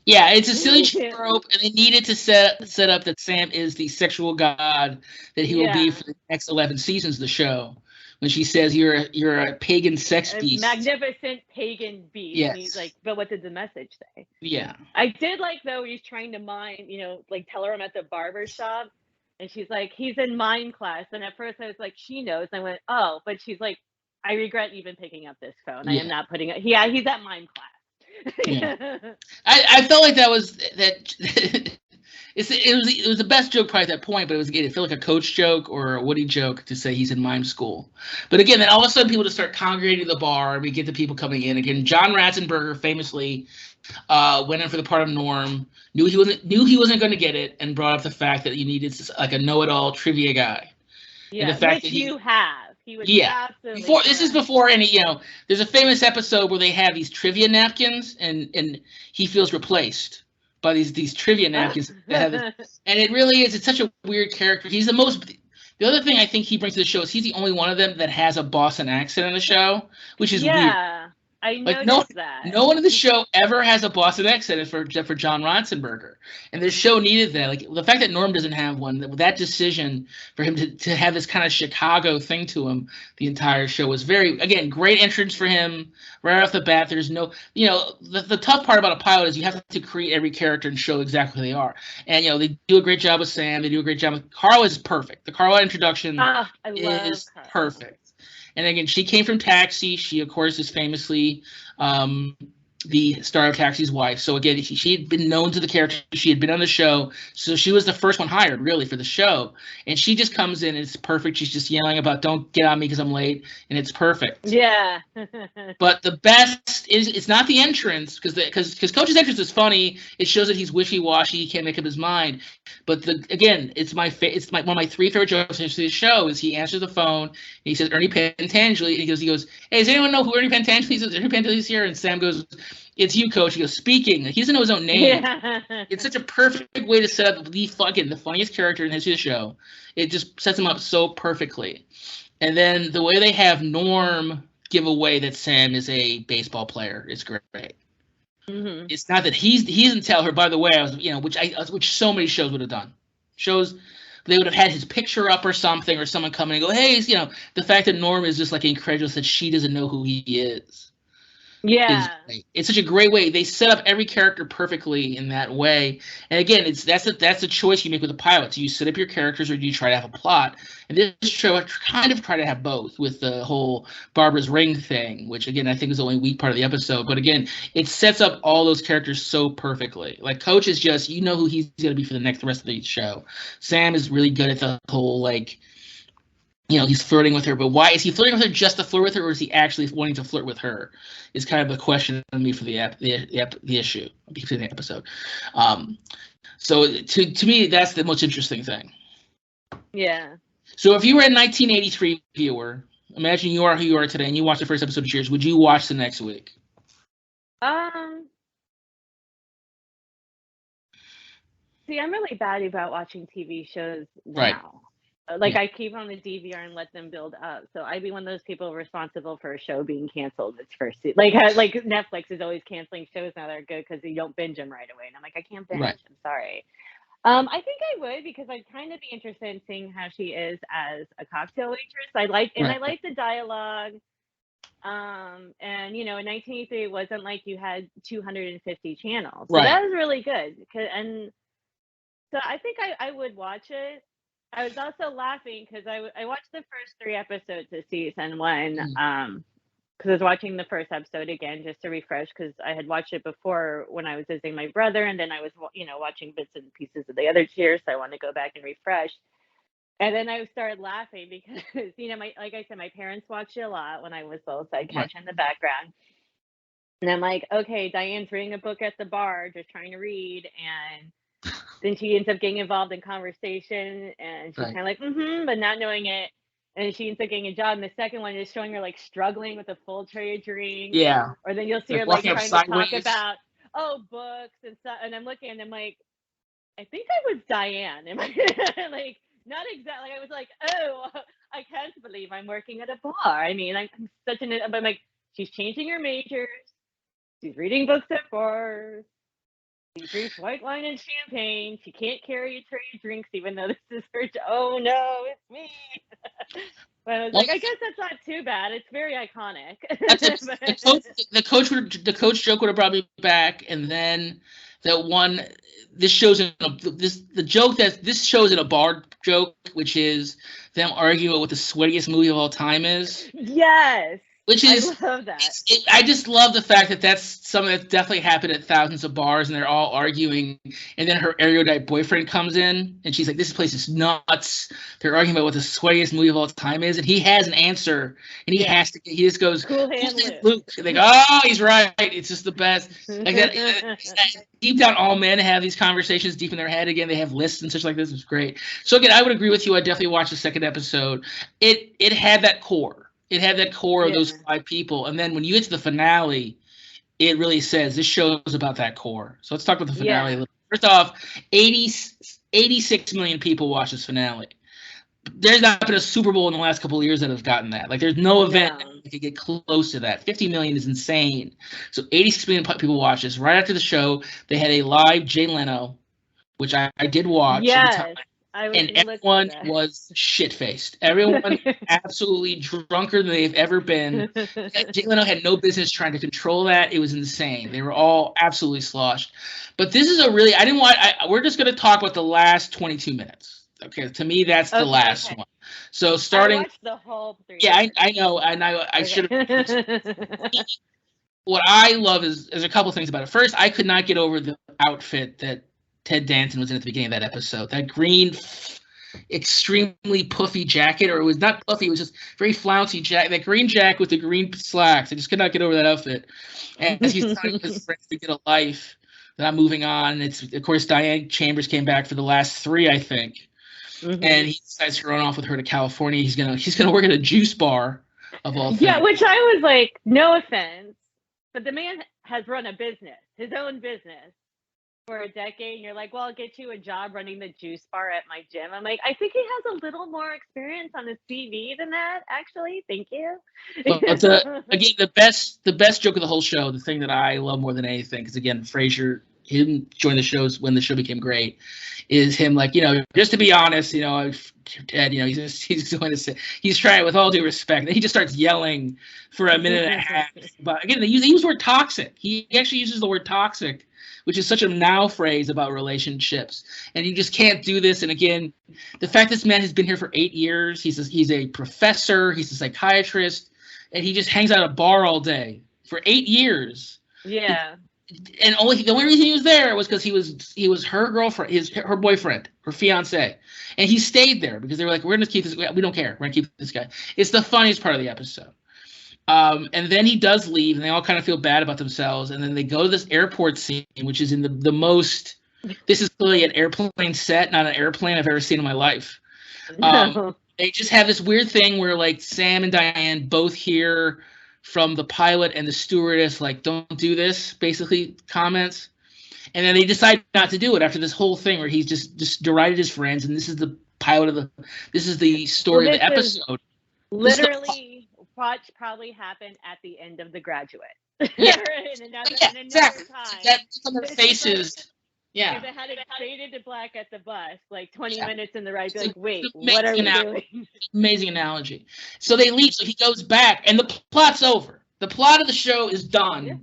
[SPEAKER 1] Yeah, it's a silly trope, and they needed to set up that Sam is the sexual god that he will be for the next 11 seasons of the show. When she says you're a pagan sex beast,
[SPEAKER 2] magnificent pagan beast.
[SPEAKER 1] Yes.
[SPEAKER 2] And he's like, but what did the message say?
[SPEAKER 1] Yeah.
[SPEAKER 2] I did like though he's trying to mime, like tell her I'm at the barber shop, and she's like, he's in mime class. And at first I was like, she knows. And I went, oh, but she's like, I regret even picking up this phone. I am not putting it. Yeah, he's at mime class.
[SPEAKER 1] Yeah. I felt like that was that. It was the best joke probably at that point, but it felt like a Coach joke or a Woody joke to say he's in mime school. But again, then all of a sudden people just start congregating at the bar, and we get the people coming in. Again, John Ratzenberger famously went in for the part of Norm, knew he wasn't going to get it, and brought up the fact that you needed like a know-it-all trivia guy.
[SPEAKER 2] Yeah, and the fact that you have. He was absolutely
[SPEAKER 1] this is before any, there's a famous episode where they have these trivia napkins, and he feels replaced by these trivia napkins. And it really is, it's such a weird character. He's the other thing I think he brings to the show is he's the only one of them that has a Boston accent in the show, which is weird.
[SPEAKER 2] I noticed that.
[SPEAKER 1] No one in the show ever has a Boston accent except for John Ratzenberger. And this show needed that. Like the fact that Norm doesn't have one, that decision for him to have this kind of Chicago thing to him the entire show was great entrance for him right off the bat. There's no, the tough part about a pilot is you have to create every character and show exactly who they are. And, they do a great job with Sam. They do a great job with Carl is perfect. The Carla introduction is perfect. And again, she came from Taxi. She, of course, is famously the star of Taxi's wife. So again, she had been known to the character. She had been on the show. So she was the first one hired, really, for the show. And she just comes in and it's perfect. She's just yelling about, don't get on me because I'm late. And it's perfect.
[SPEAKER 2] Yeah.
[SPEAKER 1] But the best is, it's not the entrance, because Coach's entrance is funny. It shows that he's wishy-washy. He can't make up his mind. But it's one of my 3 favorite jokes in the show is he answers the phone and he says Ernie Pentangeli, and he goes, hey, does anyone know who Ernie Pentangeli is? Ernie Pentangeli's here, and Sam goes, it's you, Coach. He goes, speaking. He doesn't know his own name. Yeah. It's such a perfect way to set up the funniest character in the history of the show. It just sets him up so perfectly. And then the way they have Norm give away that Sam is a baseball player is great. Mm-hmm. It's not that he doesn't tell her. By the way, which so many shows would have done. Shows they would have had his picture up or something, or someone come in and go, hey, the fact that Norm is just like incredulous that she doesn't know who he is.
[SPEAKER 2] Yeah,
[SPEAKER 1] it's such a great way. They set up every character perfectly in that way. And again, that's a choice you make with the pilot. Do you set up your characters or do you try to have a plot? And this show kind of try to have both with the whole Barbara's ring thing, which again I think is the only weak part of the episode. But again, it sets up all those characters so perfectly. Like Coach is just, who he's going to be for the rest of the show. Sam is really good at the whole he's flirting with her, but why is he flirting with her just to flirt with her, or is he actually wanting to flirt with her? Is kind of the question on me for the issue, the episode. So to me, that's the most interesting thing.
[SPEAKER 2] Yeah.
[SPEAKER 1] So if you were a 1983 viewer, imagine you are who you are today, and you watch the first episode of Cheers, would you watch the next week?
[SPEAKER 2] See, I'm really bad about watching TV shows now.
[SPEAKER 1] Right.
[SPEAKER 2] I keep on the DVR and let them build up. So I'd be one of those people responsible for a show being canceled its first season. Like Netflix is always canceling shows now that are good because you don't binge them right away. And I'm like, I can't binge. Right. I'm sorry. I think I would, because I'd kind of be interested in seeing how she is as a cocktail waitress. I like the dialogue. And in 1983 it wasn't like you had 250 channels. So that was really good. And so I think I would watch it. I was also laughing because I watched the first 3 episodes of season 1 because I was watching the first episode again just to refresh, because I had watched it before when I was visiting my brother, and then I was watching bits and pieces of the other Cheers, so I wanted to go back and refresh. And then I started laughing because like I said, my parents watched it a lot when I was little, so I'd catch in the background. And I'm like, okay, Diane's reading a book at the bar, just trying to read, and then she ends up getting involved in conversation, and she's kind of like, but not knowing it. And she ends up getting a job. And the second one is showing her struggling with a full tray of drinks.
[SPEAKER 1] Yeah.
[SPEAKER 2] Or then you'll see her trying to talk about, books and stuff. And I'm looking and I'm like, I think I was Diane. Am I not exactly. I was like, oh, I can't believe I'm working at a bar. I mean, I'm such but I'm like, she's changing her majors. She's reading books at bars. She drinks white wine and champagne. She can't carry a tray of drinks, even though this is her. Oh no, it's me. But I was like, I guess that's not too bad. It's very iconic.
[SPEAKER 1] The coach joke would have brought me back, and then that one. This shows in this shows in a bar joke, which is them arguing what the sweatiest movie of all time is.
[SPEAKER 2] Yes.
[SPEAKER 1] Which is,
[SPEAKER 2] I love that.
[SPEAKER 1] I just love the fact that that's something that's definitely happened at thousands of bars, and they're all arguing. And then her erudite boyfriend comes in, and she's like, "This place is nuts." They're arguing about what the sweatiest movie of all time is, and he has an answer, and he just goes,
[SPEAKER 2] "Cool Hand
[SPEAKER 1] Luke." And they go, "Oh, he's right. It's just the best." Like that. Deep down, all men have these conversations deep in their head. Again, they have lists and such like this. It's great. So again, I would agree with you. I definitely watched the second episode. It had that core. It had that core of those 5 people. And then when you get to the finale, it really says this show is about that core. So let's talk about the finale a little. First off, 86 million people watch this finale. There's not been a Super Bowl in the last couple of years that has gotten that. There's no event that could get close to that. 50 million is insane. So 86 million people watch this. Right after the show, they had a live Jay Leno, which I did watch.
[SPEAKER 2] Yes.
[SPEAKER 1] And everyone was shit-faced. Everyone absolutely drunker than they've ever been. Jay Leno had no business trying to control that. It was insane. They were all absolutely sloshed. But this is we're just going to talk about the last 22 minutes. Okay, to me, that's the last one. So starting.
[SPEAKER 2] I watched the whole 3.
[SPEAKER 1] Yeah, I know, and I should have. what I love is there's a couple things about it. First, I could not get over the outfit that Ted Danson was in at the beginning of that episode. That green, extremely puffy jacket, or it was not puffy, it was just very flouncy jacket. That green jacket with the green slacks. I just could not get over that outfit. And as he's telling his friends to get a life, that I'm moving on. It's, of course, Diane Chambers came back for the last 3, I think. And he decides to run off with her to California. He's gonna work at a juice bar of all things.
[SPEAKER 2] Yeah, which I was like, no offense, but the man has run a business, his own business, for a decade. And you're like, well, I'll get you a job running the juice bar at my gym. I'm like, I think he has a little more experience on his CV than that, actually. Thank you.
[SPEAKER 1] But again, the best joke of the whole show, the thing that I love more than anything, because again, Frasier, him join the shows when the show became great, is him like, just to be honest, Ted, he's going to say, he's trying with all due respect, and he just starts yelling for a minute and a half. But again, he used the word toxic. He actually uses the word toxic, which is such a now phrase about relationships, and you just can't do this. And again, the fact this man has been here for 8 years, he's a professor, he's a psychiatrist, and he just hangs out at a bar all day for 8 years.
[SPEAKER 2] Yeah.
[SPEAKER 1] And the only reason he was there was because he was her girlfriend, her boyfriend, her fiance, and he stayed there because they were like, we're gonna keep this. We don't care. We're gonna keep this guy. It's the funniest part of the episode. And then he does leave, and they all kind of feel bad about themselves. And then they go to this airport scene, which is in the most. This is clearly an airplane set, not an airplane I've ever seen in my life.
[SPEAKER 2] No.
[SPEAKER 1] They just have this weird thing where like Sam and Diane both hear from the pilot and the stewardess, like, don't do this, basically comments. And then they decide not to do it after this whole thing where he's just derided his friends. And this is the pilot this is the story of the episode.
[SPEAKER 2] Literally, watch probably happened at the end of The Graduate.
[SPEAKER 1] Yeah.
[SPEAKER 2] in another
[SPEAKER 1] exactly.
[SPEAKER 2] time.
[SPEAKER 1] That's on their faces. Yeah.
[SPEAKER 2] If it had faded to black at the bus, like 20 minutes in the ride, like,
[SPEAKER 1] It's
[SPEAKER 2] wait, what are we doing?
[SPEAKER 1] Amazing analogy. So they leave, so he goes back, and the plot's over. The plot of the show is done. Yeah.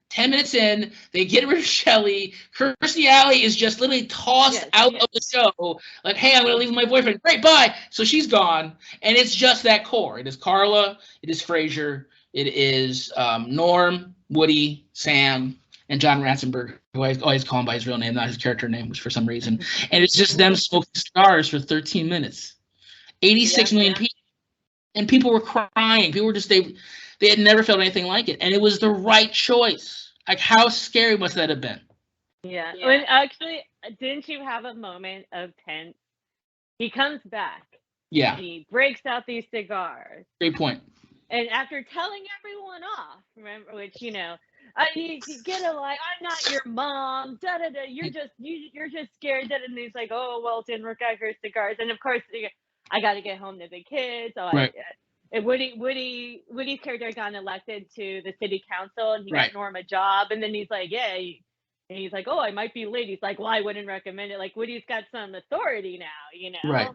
[SPEAKER 1] 10 minutes in, they get rid of Shelley. Kirstie Alley is just literally tossed out of the show. Like, hey, I'm going to leave my boyfriend. Great, bye. So she's gone, and it's just that core. It is Carla. It is Frasier. It is Norm, Woody, Sam, and John Ratzenberger, who I always call him by his real name, not his character name, which for some reason. And it's just them smoking cigars for 13 minutes. 86 million people. And people were crying. People were just, they had never felt anything like it. And it was the right choice. Like, how scary must that have been?
[SPEAKER 2] Yeah. When actually, didn't you have a moment of tense? He comes back.
[SPEAKER 1] Yeah.
[SPEAKER 2] He breaks out these cigars.
[SPEAKER 1] Great point.
[SPEAKER 2] And after telling everyone off, remember, which, you get a like, I'm not your mom, da da da. You're just scared. And he's like, oh well, it didn't work out for cigars. And of course, I got to get home to the kids. So
[SPEAKER 1] right.
[SPEAKER 2] And Woody's character got elected to the city council, and he got Norm a job. And then he's like, yeah. And he's like, oh, I might be late. He's like, well, I wouldn't recommend it. Like, Woody's got some authority now,
[SPEAKER 1] Right.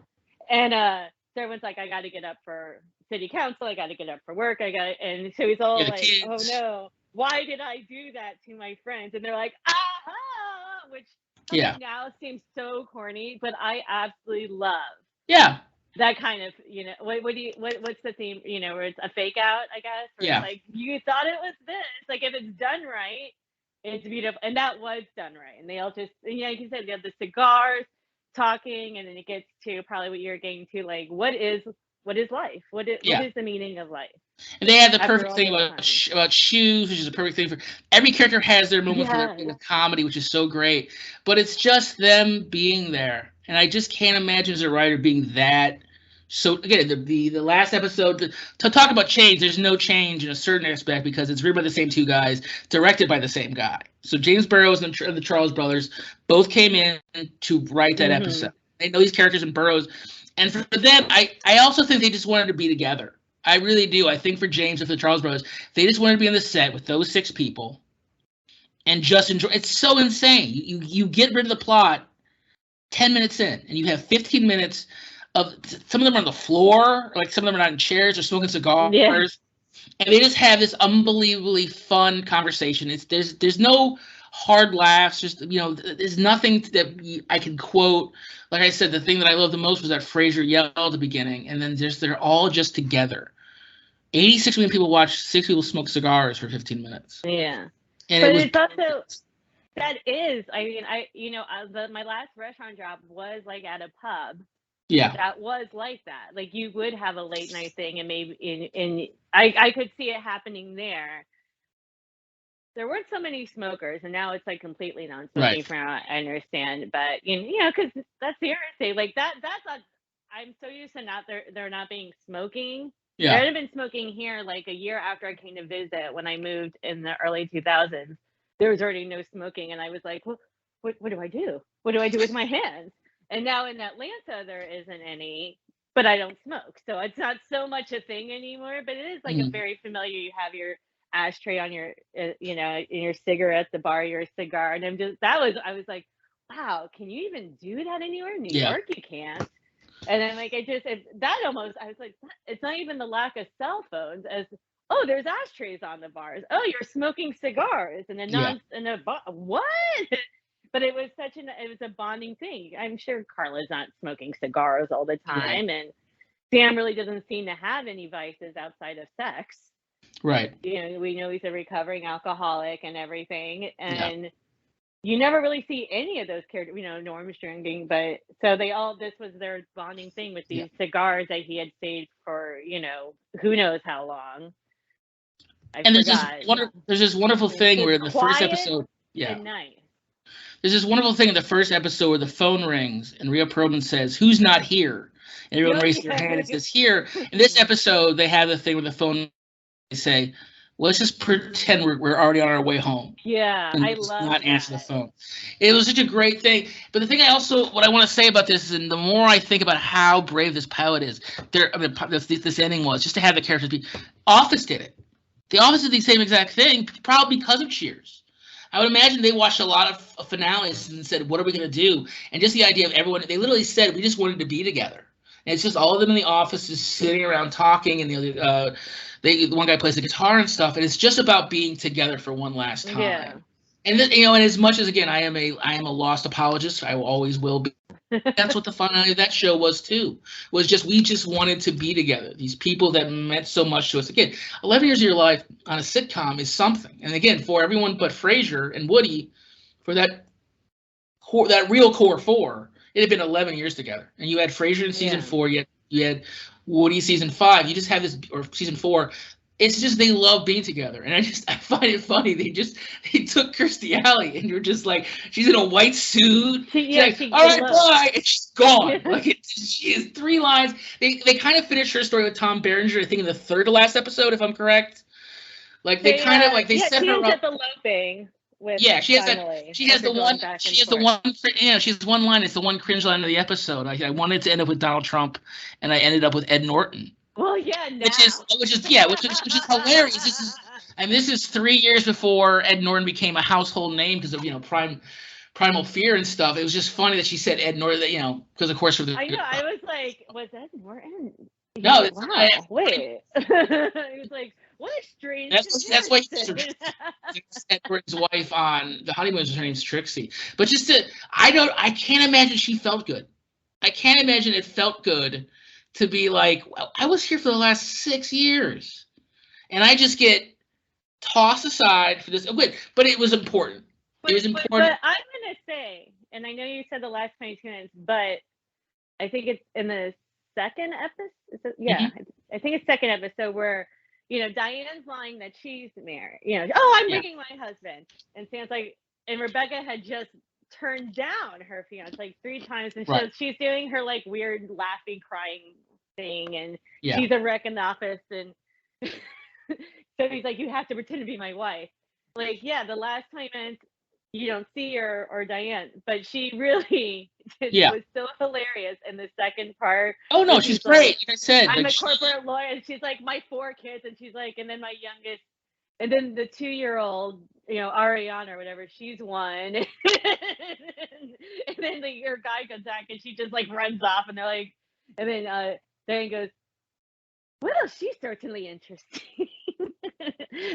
[SPEAKER 2] And so everyone's like, I got to get up for city council. I got to get up for work. And so he's all like, kids. Oh no, why did I do that to my friends? And they're like, aha, which now seems so corny, but I absolutely love.
[SPEAKER 1] Yeah.
[SPEAKER 2] That kind of, what's the theme, where it's a fake out, I guess? Where it's like, you thought it was this. Like, if it's done right, it's beautiful. And that was done right. And they all just, like you said, they have the cigars, talking, and then it gets to probably what you're getting to, like, what is life? What is the meaning of life?
[SPEAKER 1] And they have the perfect thing about shoes, which is a perfect thing for every character has their moment for their comedy, which is so great. But it's just them being there. And I just can't imagine as a writer being that. So again, the last episode to talk about change, there's no change in a certain aspect because it's written by the same two guys, directed by the same guy. So James Burrows and the Charles brothers both came in to write that episode. They know these characters in Burrows, and for them, I also think they just wanted to be together. I really do. I think for James and for the Charles brothers, they just wanted to be on the set with those 6 people and just enjoy. It's so insane. You get rid of the plot 10 minutes in, and you have 15 minutes of some of them are on the floor, like some of them are not in chairs or smoking cigars, and they just have this unbelievably fun conversation. There's no hard laughs. Just there's nothing that I can quote. Like I said, the thing that I loved the most was that Frasier yelled at the beginning, and then they're all just together. 86 million people watched 6 people smoke cigars for 15 minutes.
[SPEAKER 2] Yeah.
[SPEAKER 1] And
[SPEAKER 2] but
[SPEAKER 1] it was
[SPEAKER 2] it's also, that is, I mean, my last restaurant job was like at a pub.
[SPEAKER 1] Yeah.
[SPEAKER 2] That was like that. Like you would have a late night thing, and maybe I could see it happening there. There weren't so many smokers, and now it's like completely non-smoking
[SPEAKER 1] Right.
[SPEAKER 2] from what I understand. But you know, because that's the other thing. Like that's a. I'm so used to there not being smoking.
[SPEAKER 1] Yeah.
[SPEAKER 2] There had been smoking here like a year after I came to visit when I moved in the early 2000s. There was already no smoking, and I was like, well, what do I do? What do I do with my hands? And now in Atlanta there isn't any, but I don't smoke, so it's not so much a thing anymore. But it is like a very familiar. You have your ashtray on your, you know, in your cigarette, the bar, your cigar, and I was like, wow, can you even do that anywhere in New York? You can't. And then like I was like, it's not even the lack of cell phones as, oh, there's ashtrays on the bars. Oh, you're smoking cigars and what? But it was a bonding thing. I'm sure Carla's not smoking cigars all the time, and Sam really doesn't seem to have any vices outside of sex.
[SPEAKER 1] Right.
[SPEAKER 2] You know, we know he's a recovering alcoholic and everything, and you never really see any of those characters, you know, Norm's drinking, but so this was their bonding thing with these cigars that he had saved for, you know, who knows how long. There's
[SPEAKER 1] this wonderful thing where in the first episode,
[SPEAKER 2] and nice.
[SPEAKER 1] There's this wonderful thing in the first episode where the phone rings and Rhea Perlman says, "Who's not here?" And everyone raises their hand and says, "Here." In this episode, they have the thing with the phone. They say, well, let's just pretend we're already on our way home.
[SPEAKER 2] Yeah,
[SPEAKER 1] and
[SPEAKER 2] I love
[SPEAKER 1] not
[SPEAKER 2] that.
[SPEAKER 1] Answer the phone. It was such a great thing. But the thing what I want to say about this is, and the more I think about how brave this pilot is, this ending was just to have the characters be. Office did it. The Office did the same exact thing, probably because of Cheers. I would imagine they watched a lot of finales and said, what are we going to do? And just the idea of everyone, they literally said, we just wanted to be together. And it's just all of them in the office just sitting around talking, and the one guy plays the guitar and stuff, and it's just about being together for one last time.
[SPEAKER 2] Yeah.
[SPEAKER 1] And then, you know, and as much as, again, I am a lost apologist, I always will be. That's what the finale of that show was too. We just wanted to be together. These people that meant so much to us. Again, 11 years of your life on a sitcom is something. And again, for everyone but Frasier and Woody, for that real core four, it had been 11 years together. And you had Frasier in season 4, you had Woody season 5. You just have this, or season 4. It's just they love being together, and I find it funny. They took Kirstie Alley, and you're just like, she's in a white suit. She's like, all right, bye, and she's gone. She has 3 lines. They kind of finished her story with Tom Berenger, I think, in the 3rd to last episode, if I'm correct. Like they set her up.
[SPEAKER 2] She ends up eloping with.
[SPEAKER 1] She has one line. It's the one cringe line of the episode. I wanted to end up with Donald Trump, and I ended up with Ed Norton.
[SPEAKER 2] Well, yeah, now.
[SPEAKER 1] which is hilarious. This is 3 years before Ed Norton became a household name because of, you know, Primal Fear and stuff. It was just funny that she said Ed Norton, you know, because of course.
[SPEAKER 2] I know. I was like, was Ed Norton?
[SPEAKER 1] No,
[SPEAKER 2] wow. Wait. He was like, what a strange.
[SPEAKER 1] That's why Ed Norton's wife on The Honeymooners. Her name's Trixie. But I can't imagine she felt good. I can't imagine it felt good to be like, well, I was here for the last 6 years, and I just get tossed aside for this. But it was important. It was important.
[SPEAKER 2] But I'm gonna say, and I know you said the last 22 minutes, but I think it's in the second episode. I think it's second episode where, you know, Diane's lying that she's married. You know, I'm bringing my husband, and Sam's like, and Rebecca had just turned down her fiance like 3 times, and she's doing her like weird laughing, crying thing, and she's a wreck in the office, and so he's like, you have to pretend to be my wife. Like, the last time you don't see her or Diane, but she really was so hilarious in the second part.
[SPEAKER 1] Oh no, she's great. Like I said,
[SPEAKER 2] I'm a corporate lawyer, and she's like, my 4 kids, and she's like, and then my youngest, and then the 2-year-old, you know, Ariana or whatever, she's 1. and then your guy comes back, and she just like runs off, and they're like, and then Diane goes, well, she's certainly interesting.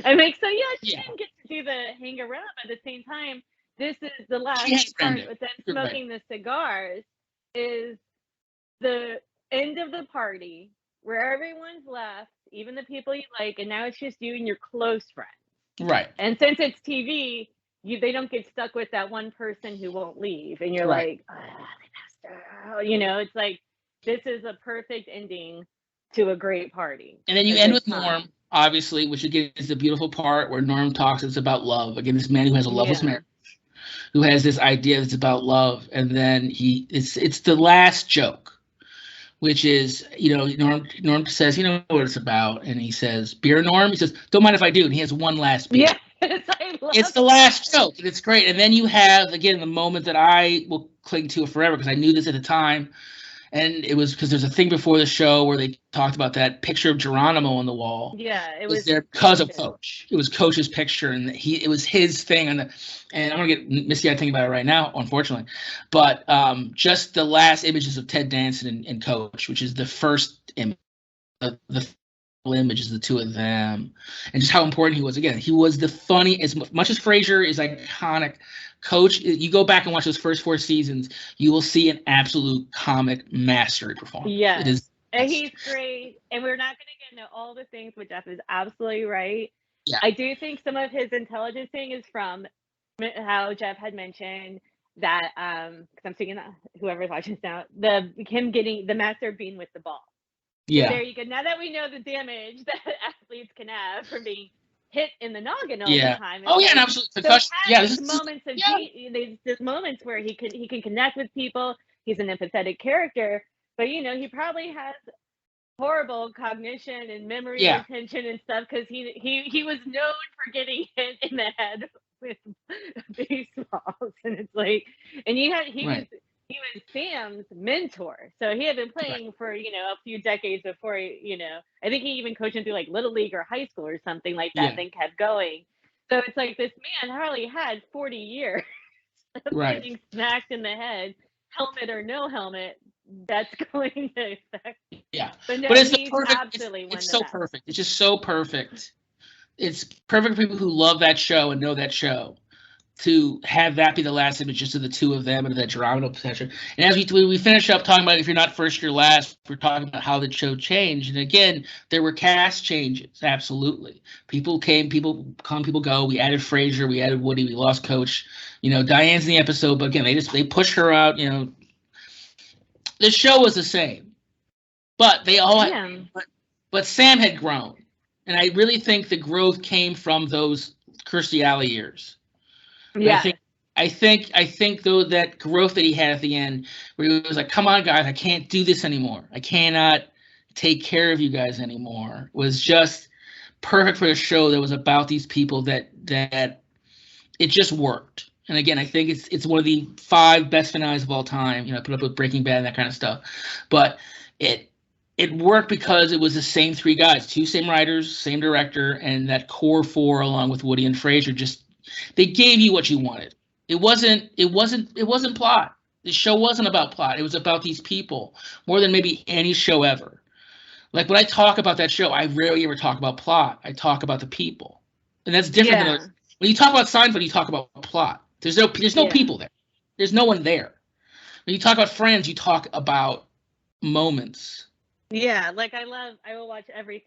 [SPEAKER 2] I'm like, so she didn't get to do the hang around, but at the same time, this is the last part with them smoking the cigars, is the end of the party. where everyone's left, even the people you like, and now it's just you and your close friends.
[SPEAKER 1] Right.
[SPEAKER 2] And since it's TV, they don't get stuck with that one person who won't leave, and you're
[SPEAKER 1] Right.
[SPEAKER 2] like, oh, they passed out. You know, it's like this is a perfect ending to a great party.
[SPEAKER 1] And then you end with Norm, obviously, which again is the beautiful part where Norm talks. It's about love. Again, this man who has a loveless marriage, who has this idea that's about love, and then it's the last joke, which is, you know, Norm says, you know what it's about, and he says, beer, Norm? He says, don't mind if I do, and he has one last beer.
[SPEAKER 2] Yes,
[SPEAKER 1] it's the last joke, and it's great. And then you have, again, the moment that I will cling to forever, because I knew this at the time, and it was because there's a thing before the show where they talked about that picture of Geronimo on the wall.
[SPEAKER 2] Yeah, it
[SPEAKER 1] was there because of Coach. It was Coach's picture, and it was his thing. And I'm gonna get misty-eyed thinking about it right now, unfortunately. But just the last images of Ted Danson and Coach, which is the first image, the image is the two of them, and just how important he was. Again, he was the funny, as much as Frasier is iconic. Coach, you go back and watch those first 4 seasons, you will see an absolute comic mastery performance.
[SPEAKER 2] Yeah, it is. And he's great. And we're not going to get into all the things, but Jeff is absolutely right.
[SPEAKER 1] Yeah.
[SPEAKER 2] I do think some of his intelligence thing is from how Jeff had mentioned that, because I'm thinking that whoever's watching this now, him getting the master being with the ball.
[SPEAKER 1] Yeah.
[SPEAKER 2] So there you go. Now that we know the damage that athletes can have from being hit in the noggin all the time.
[SPEAKER 1] Oh yeah, and absolutely concussion.
[SPEAKER 2] Yeah, there's moments where he can connect with people. He's an empathetic character, but you know, he probably has horrible cognition and memory retention and stuff, because he was known for getting hit in the head with baseballs, and it's like, and he was Sam's mentor. So he had been playing for, you know, a few decades before, you know, I think he even coached him through like Little League or high school or something like that, then kept going. So it's like this man Harley had 40 years of getting smacked in the head, helmet or no helmet, that's going to affect.
[SPEAKER 1] Yeah.
[SPEAKER 2] But no,
[SPEAKER 1] it's the perfect, it's so perfect. It's just so perfect. It's perfect for people who love that show and know that show, to have that be the last image, just of the two of them and that Geronimo potential. And as we finish up talking about, if you're not first, you're last, we're talking about how the show changed. And again, there were cast changes. Absolutely. People came, people come, people go. We added Frasier, we added Woody, we lost Coach. You know, Diane's in the episode, but again, they pushed her out. You know, the show was the same, but they all but Sam had grown. And I really think the growth came from those Kirstie Alley years.
[SPEAKER 2] Yeah.
[SPEAKER 1] I think though, that growth that he had at the end, where he was like, come on guys, I can't do this anymore. I cannot take care of you guys anymore, was just perfect for the show that was about these people that it just worked. And again, I think it's one of the 5 best finales of all time. You know, I put up with Breaking Bad and that kind of stuff. But it worked because it was the same 3 guys, 2 same writers, same director, and that core 4 along with Woody and Frasier, just they gave you what you wanted. It wasn't plot. The show wasn't about plot. It was about these people more than maybe any show ever. Like when I talk about that show, I rarely ever talk about plot. I talk about the people, and that's different than when you talk about Seinfeld. You talk about plot. There's no people there. There's no one there. When you talk about Friends, you talk about moments.
[SPEAKER 2] Yeah, like I will watch everything